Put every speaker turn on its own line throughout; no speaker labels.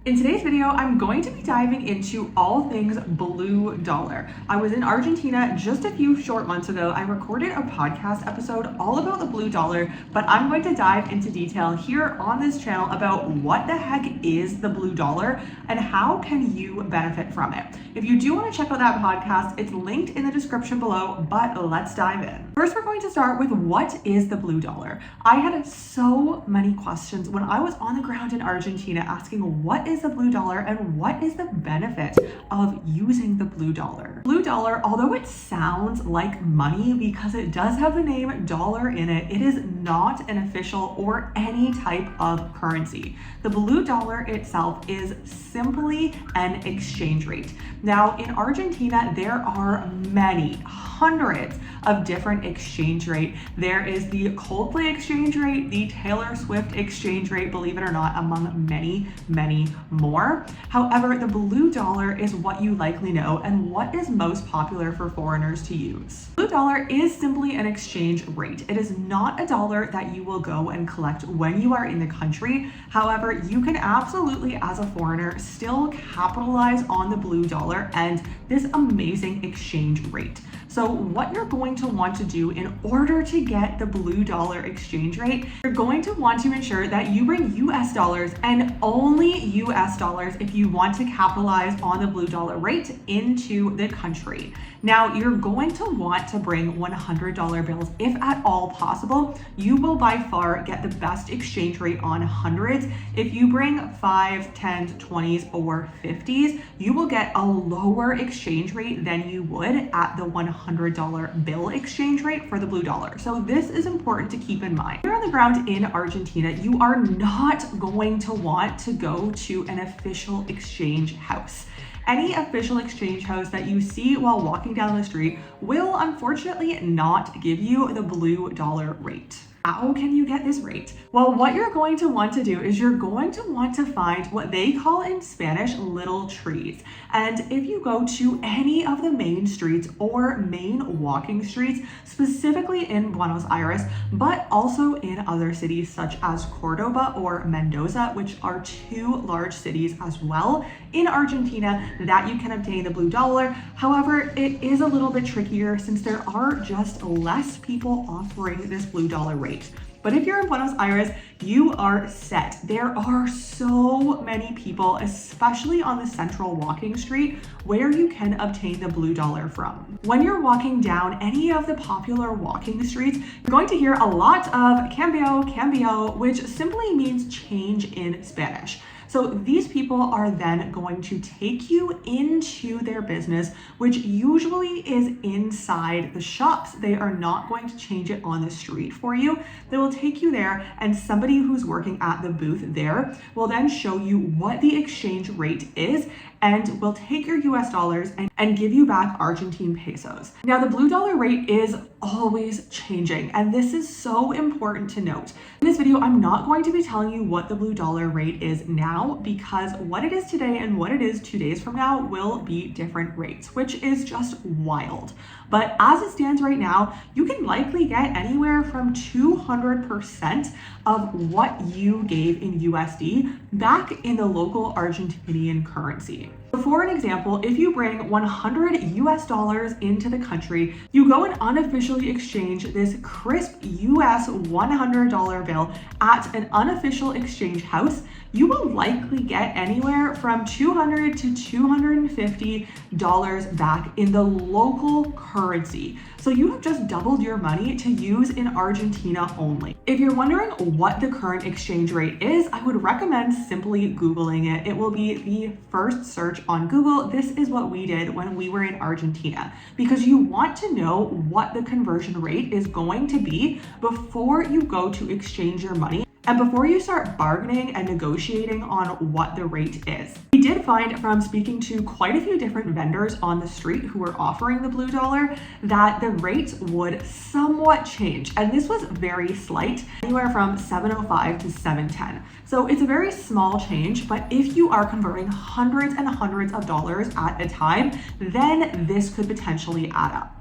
In today's video, I'm going to be diving into all things blue dollar. I was in Argentina just a few short months ago. I recorded a podcast episode all about the blue dollar, but I'm going to dive into detail here on this channel about what the heck is the blue dollar and how can you benefit from it. If you do want to check out that podcast, it's linked in the description below, but let's dive in. First, we're going to start with what is the blue dollar. I had so many questions when I was on the ground in Argentina asking what is the blue dollar and what is the benefit of using the blue dollar. Blue dollar, although it sounds like money because it does have the name dollar in it, it is not an official or any type of currency. The blue dollar itself is simply an exchange rate. Now in Argentina, there are hundreds of different exchange rate. There is the Coldplay exchange rate, the Taylor Swift exchange rate, believe it or not, among many more. However, the blue dollar is what you likely know and what is most popular for foreigners to use. Blue dollar is simply an exchange rate. It is not a dollar that you will go and collect when you are in the country. However, you can absolutely, as a foreigner, still capitalize on the blue dollar and this amazing exchange rate. So what you're going to want to do in order to get the blue dollar exchange rate, you're going to want to ensure that you bring US dollars and only US dollars if you want to capitalize on the blue dollar rate into the country. Now, you're going to want to bring $100 bills if at all possible. You will by far get the best exchange rate on hundreds. If you bring 5, 10, 20s, or 50s, you will get a lower exchange rate than you would at the $100 bill exchange rate for the blue dollar. So this is important to keep in mind. Here on the ground in Argentina, you are not going to want to go to an official exchange house. Any official exchange house that you see while walking down the street will unfortunately not give you the blue dollar rate. How can you get this rate? Well, what you're going to want to do is you're going to want to find what they call in Spanish little trees. And if you go to any of the main streets or main walking streets, specifically in Buenos Aires, but also in other cities such as Cordoba or Mendoza, which are two large cities as well in Argentina that you can obtain the blue dollar. However, it is a little bit trickier since there are just less people offering this blue dollar rate. But if you're in Buenos Aires, you are set. There are so many people, especially on the central walking street, where you can obtain the blue dollar from. When you're walking down any of the popular walking streets, you're going to hear a lot of cambio, which simply means change in Spanish. So these people are then going to take you into their business, which usually is inside the shops. They are not going to change it on the street for you. They will take you there, and somebody who's working at the booth there will then show you what the exchange rate is and will take your US dollars and give you back Argentine pesos. Now, the blue dollar rate is always changing, and this is so important to note. In this video, I'm not going to be telling you what the blue dollar rate is now because what it is today and what it is 2 days from now will be different rates, which is just wild. But as it stands right now, you can likely get anywhere from 200% of what you gave in USD back in the local Argentinian currency. For an example, if you bring 100 US dollars into the country, you go and unofficially exchange this crisp US $100 bill at an unofficial exchange house, you will likely get anywhere from $200 to $250 back in the local currency. So you have just doubled your money to use in Argentina only. If you're wondering what the current exchange rate is, I would recommend simply Googling it. It will be the first search on Google. This is what we did when we were in Argentina, because you want to know what the conversion rate is going to be before you go to exchange your money and before you start bargaining and negotiating on what the rate is. We did find from speaking to quite a few different vendors on the street who were offering the blue dollar that the rates would somewhat change. And this was very slight, anywhere from 7.05 to 7.10. So it's a very small change, but if you are converting hundreds and hundreds of dollars at a time, then this could potentially add up.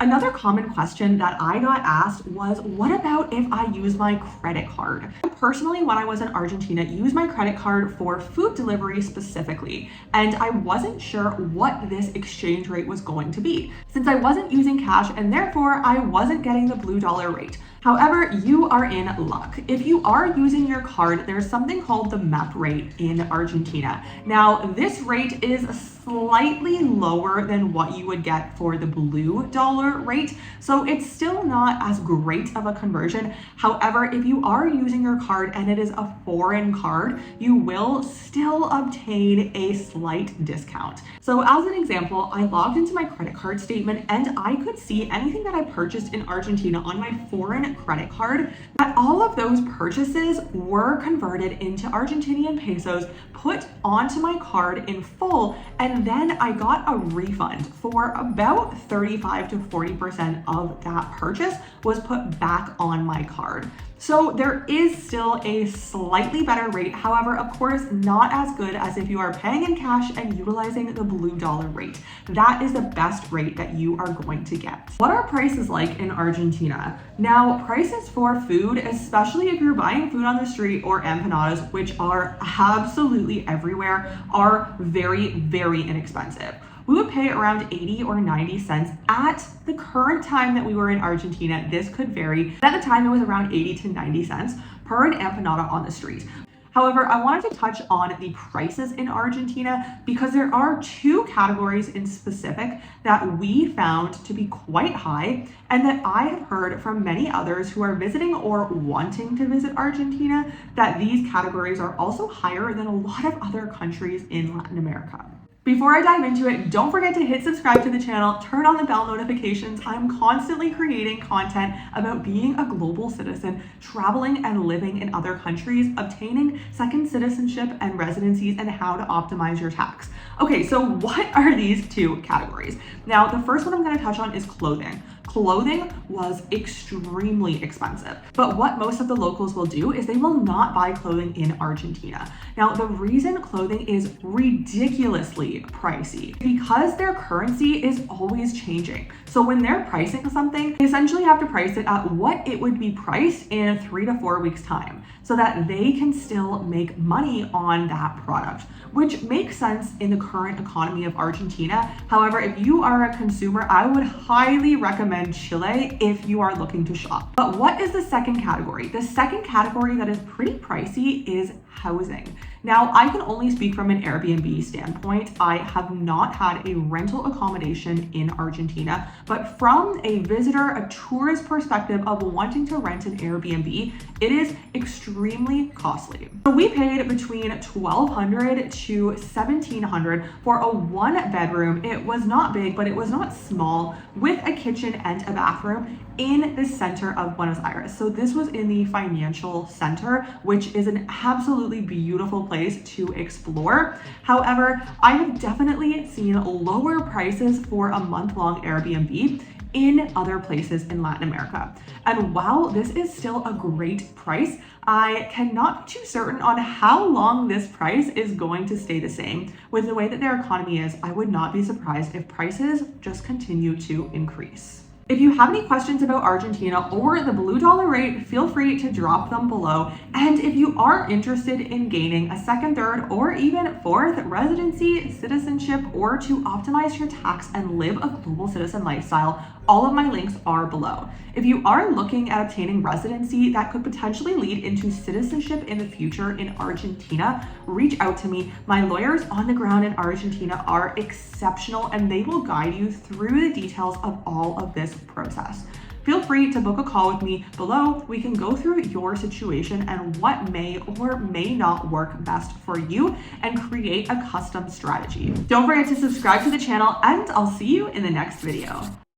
Another common question that I got asked was, what about if I use my credit card? Personally, when I was in Argentina, used my credit card for food delivery specifically, and I wasn't sure what this exchange rate was going to be, since I wasn't using cash and therefore I wasn't getting the blue dollar rate. However, you are in luck. If you are using your card, there's something called the MEP rate in Argentina. Now, this rate is slightly lower than what you would get for the blue dollar rate, so it's still not as great of a conversion. However, if you are using your card and it is a foreign card, you will still obtain a slight discount. So as an example, I logged into my credit card statement and I could see anything that I purchased in Argentina on my foreign credit card, that all of those purchases were converted into Argentinian pesos, put onto my card in full, and then I got a refund for about 35 to 40% of that purchase was put back on my card. So there is still a slightly better rate. However, of course, not as good as if you are paying in cash and utilizing the blue dollar rate. That is the best rate that you are going to get. What are prices like in Argentina? Now, prices for food, especially if you're buying food on the street or empanadas, which are absolutely everywhere, are very, very inexpensive. We would pay around 80 or 90 cents at the current time that we were in Argentina. This could vary. At the time, it was around 80 to 90 cents per an empanada on the street. However, I wanted to touch on the prices in Argentina because there are two categories in specific that we found to be quite high and that I have heard from many others who are visiting or wanting to visit Argentina that these categories are also higher than a lot of other countries in Latin America. Before I dive into it, don't forget to hit subscribe to the channel, turn on the bell notifications. I'm constantly creating content about being a global citizen, traveling and living in other countries, obtaining second citizenship and residencies, and how to optimize your tax. Okay, so what are these two categories? Now, the first one I'm going to touch on is clothing. Clothing was extremely expensive, but what most of the locals will do is they will not buy clothing in Argentina. Now, the reason clothing is ridiculously pricey because their currency is always changing. So when they're pricing something, they essentially have to price it at what it would be priced in 3 to 4 weeks time so that they can still make money on that product, which makes sense in the current economy of Argentina. However, if you are a consumer, I would highly recommend Chile if you are looking to shop. But what is the second category? The second category that is pretty pricey is housing. Now, I can only speak from an Airbnb standpoint. I have not had a rental accommodation in Argentina, but from a visitor, a tourist perspective of wanting to rent an Airbnb, it is extremely costly. So we paid between $1,200 to $1,700 for a 1-bedroom. It was not big, but it was not small, with a kitchen and a bathroom in the center of Buenos Aires. So this was in the financial center, which is an absolutely beautiful place to explore. However, I have definitely seen lower prices for a month-long Airbnb in other places in Latin America. And while this is still a great price, I cannot be too certain on how long this price is going to stay the same. With the way that their economy is, I would not be surprised if prices just continue to increase. If you have any questions about Argentina or the blue dollar rate, feel free to drop them below. And if you are interested in gaining a second, third, or even fourth residency, citizenship, or to optimize your tax and live a global citizen lifestyle, all of my links are below. If you are looking at obtaining residency that could potentially lead into citizenship in the future in Argentina, reach out to me. My lawyers on the ground in Argentina are exceptional and they will guide you through the details of all of this process. Feel free to book a call with me below. We can go through your situation and what may or may not work best for you and create a custom strategy. Don't forget to subscribe to the channel and I'll see you in the next video.